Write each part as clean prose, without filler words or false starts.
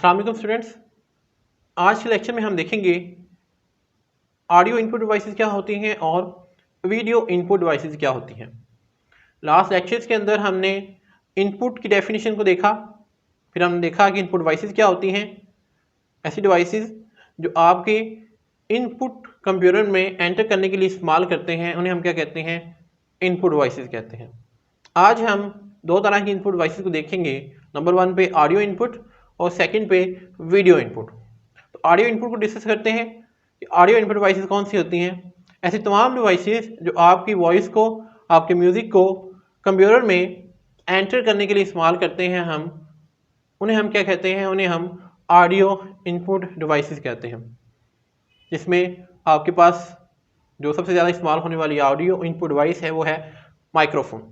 अस्सलाम वालेकुम स्टूडेंट्स। आज के लेक्चर में हम देखेंगे ऑडियो इनपुट डिवाइसेस क्या होती हैं और वीडियो इनपुट डिवाइसेस क्या होती हैं। लास्ट लेक्चर्स के अंदर हमने इनपुट की डेफिनेशन को देखा, फिर हमने देखा कि इनपुट डिवाइसेस क्या होती हैं। ऐसी डिवाइसेस जो आपके इनपुट कंप्यूटर में एंटर करने के लिए इस्तेमाल करते हैं उन्हें हम क्या कहते हैं, इनपुट डिवाइसेस कहते हैं। आज हम दो तरह की इनपुट डिवाइसेस को देखेंगे। नंबर 1 पे ऑडियो इनपुट और सेकंड पे वीडियो इनपुट। तो ऑडियो इनपुट को डिस्कस करते हैं कि ऑडियो इनपुट डिवाइसेस कौन सी होती हैं। ऐसी तमाम डिवाइसेस जो आपकी वॉइस को, आपके म्यूज़िक को कंप्यूटर में एंटर करने के लिए इस्तेमाल करते हैं उन्हें हम क्या कहते हैं, उन्हें हम ऑडियो इनपुट डिवाइसेस कहते हैं। जिसमें आपके पास जो सबसे ज़्यादा इस्तेमाल होने वाली ऑडियो इनपुट डिवाइस है वो है माइक्रोफोन।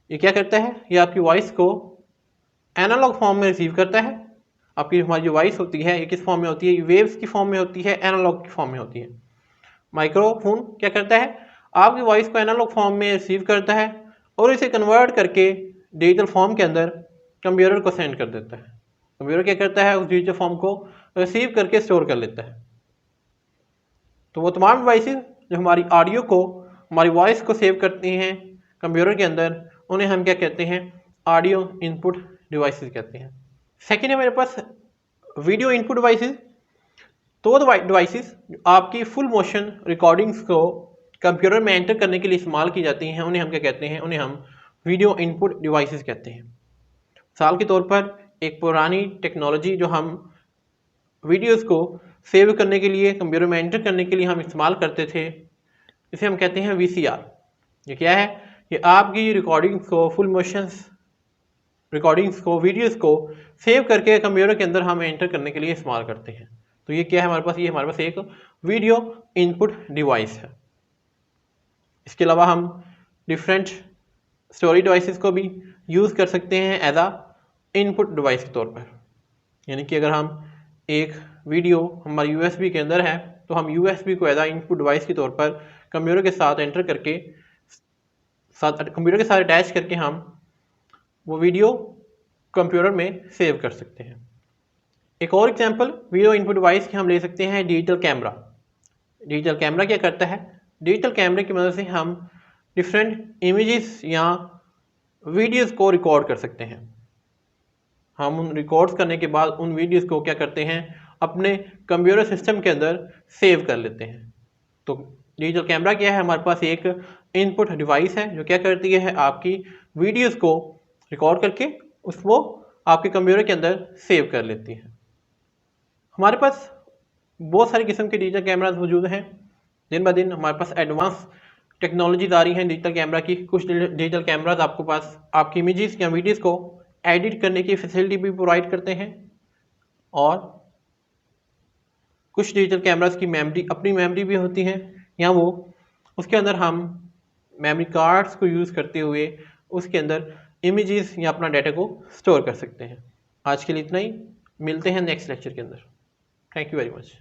ये क्या करता है, ये आपकी वॉइस को एनालॉग फॉर्म में रिसीव करता है। आपकी हमारी जो वॉइस होती है ये किस फॉर्म में होती है, ये वेव्स की फॉर्म में होती है, एनालॉग की फॉर्म में होती है। माइक्रोफोन क्या करता है, आपकी वॉइस को एनालॉग फॉर्म में रिसीव करता है और इसे कन्वर्ट करके डिजिटल फॉर्म के अंदर कंप्यूटर को सेंड कर देता है। कंप्यूटर क्या करता है, उस डिजिटल फॉर्म को रिसीव करके स्टोर कर लेता है। तो वो तमाम डिवाइसेस जो हमारी ऑडियो को, हमारी वॉइस को सेव करती हैं कंप्यूटर के अंदर, उन्हें हम क्या कहते हैं, ऑडियो इनपुट डिवाइसेस कहते हैं। सेकेंड है मेरे पास वीडियो इनपुट डिवाइसेस। तो वो डिवाइसेस जो आपकी फुल मोशन रिकॉर्डिंग्स को कंप्यूटर में एंटर करने के लिए इस्तेमाल की जाती हैं उन्हें हम क्या कहते हैं, उन्हें हम वीडियो इनपुट डिवाइसेस कहते हैं। मिसाल के तौर पर एक पुरानी टेक्नोलॉजी जो हम वीडियोस को सेव करने के लिए, कंप्यूटर में एंटर करने के लिए हम इस्तेमाल करते थे, इसे हम कहते हैं VCR। ये क्या है, ये आपकी रिकॉर्डिंग्स को, फुल मोशंस रिकॉर्डिंग्स को, वीडियोस को सेव करके कंप्यूटर के अंदर हम एंटर करने के लिए इस्तेमाल करते हैं। तो ये क्या है हमारे पास, ये हमारे पास एक वीडियो इनपुट डिवाइस है। इसके अलावा हम डिफरेंट स्टोरी डिवाइसेस को भी यूज़ कर सकते हैं एज आ इनपुट डिवाइस के तौर पर। यानी कि अगर हम एक वीडियो हमारी USB के अंदर है तो हम USB को एज आ इनपुट डिवाइस के तौर पर कंप्यूटर के साथ एंटर करके, कंप्यूटर के साथ अटैच करके हम वो वीडियो कंप्यूटर में सेव कर सकते हैं। एक और एग्जांपल वीडियो इनपुट डिवाइस की हम ले सकते हैं डिजिटल कैमरा। डिजिटल कैमरा क्या करता है, डिजिटल कैमरे की मदद से हम डिफरेंट इमेजेस या वीडियोस को रिकॉर्ड कर सकते हैं। हम उन रिकॉर्ड्स करने के बाद उन वीडियोस को क्या करते हैं, अपने कंप्यूटर सिस्टम के अंदर सेव कर लेते हैं। तो डिजिटल कैमरा क्या है, हमारे पास एक इनपुट डिवाइस है जो क्या करती है, आपकी वीडियोस को रिकॉर्ड करके उसको आपके कंप्यूटर के अंदर सेव कर लेती है। हमारे पास बहुत सारी किस्म के डिजिटल कैमराज मौजूद हैं। दिन ब दिन हमारे पास एडवांस टेक्नोलॉजीज आ रही हैं डिजिटल कैमरा की। कुछ डिजिटल कैमराज आपको पास आपकी इमेजेस या वीडियोस को एडिट करने की फैसिलिटी भी प्रोवाइड करते हैं, और कुछ डिजिटल कैमराज की मेमोरी, अपनी मेमोरी भी होती है, या वो उसके अंदर हम मेमोरी कार्ड्स को यूज़ करते हुए उसके अंदर इमेजेस या अपना डाटा को स्टोर कर सकते हैं। आज के लिए इतना ही, मिलते हैं नेक्स्ट लेक्चर के अंदर। Thank you very much.